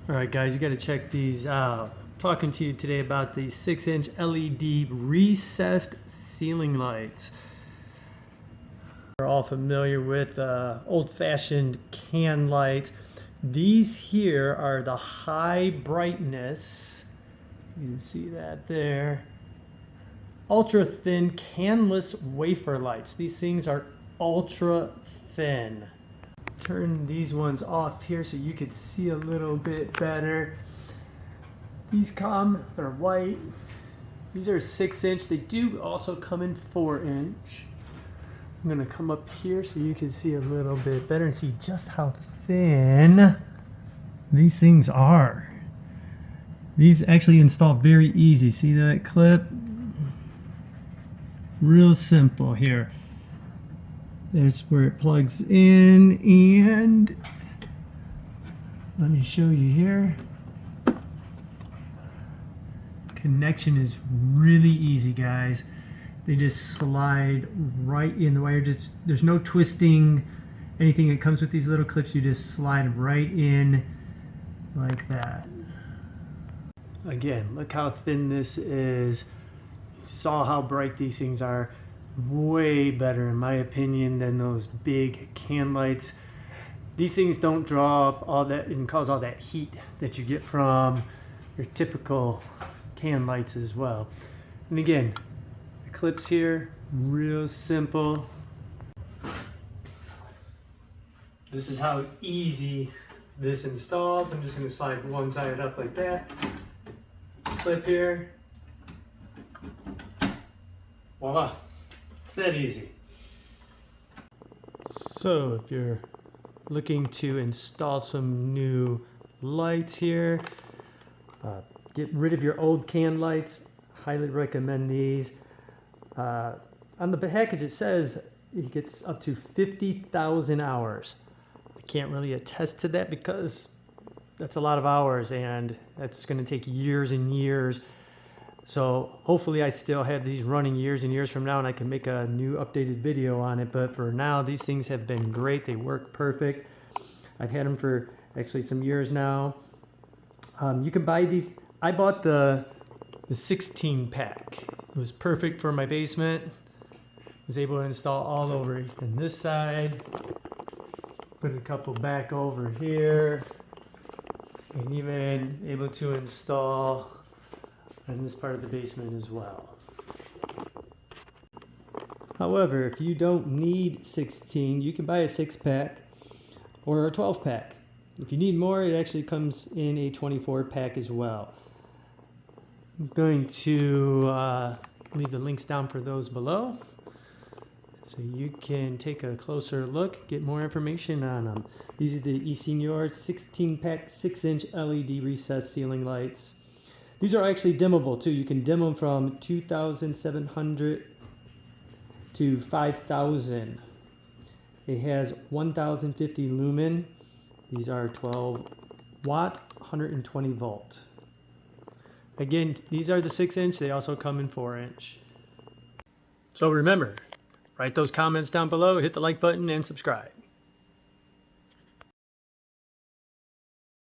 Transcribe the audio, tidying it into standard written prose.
All right, guys, you got to check these out. Talking to you today about the 6-inch LED recessed ceiling lights. We're all familiar with old-fashioned can lights. These here are the high brightness. You can see that there. Ultra thin canless wafer lights. These things are ultra thin. Turn these ones off here so you could see a little bit better. These they're white. These are 6-inch. They do also come in 4-inch. I'm gonna come up here so you can see a little bit better and see just how thin these things are. These actually install very easy. See that clip? Real simple here. There's where it plugs in, and let me show you here. Connection is really easy, guys. They just slide right in the wire. There's no twisting, anything that comes with these little clips. You just slide right in like that. Again, look how thin this is. You saw how bright these things are. Way better, in my opinion, than those big can lights. These things don't draw up all that and cause all that heat that you get from your typical can lights as well. And again, the clips here, real simple. This is how easy this installs. I'm just going to slide one side up like that. Clip here. Voila. It's that easy. So if you're looking to install some new lights here, get rid of your old can lights, highly recommend these. On the package it says it gets up to 50,000 hours. I can't really attest to that because that's a lot of hours and that's going to take years and years. So hopefully I still have these running years and years from now and I can make a new updated video on it. But for now, these things have been great. They work perfect. I've had them for actually some years now. You can buy these. I bought the 16 pack. It was perfect for my basement. Was able to install all over on this side. Put a couple back over here. And even able to install in this part of the basement as well. However, if you don't need 16, you can buy a 6-pack or a 12-pack. If you need more, it actually comes in a 24-pack as well. I'm going to leave the links down for those below so you can take a closer look, get more information on them. These are the Ensenior 16-pack 6-inch LED recessed ceiling lights. These are actually dimmable too. You can dim them from 2,700 to 5,000. It has 1,050 lumen. These are 12 watt, 120 volt. Again, these are the 6-inch. They also come in 4-inch. So remember, write those comments down below, hit the like button, and subscribe.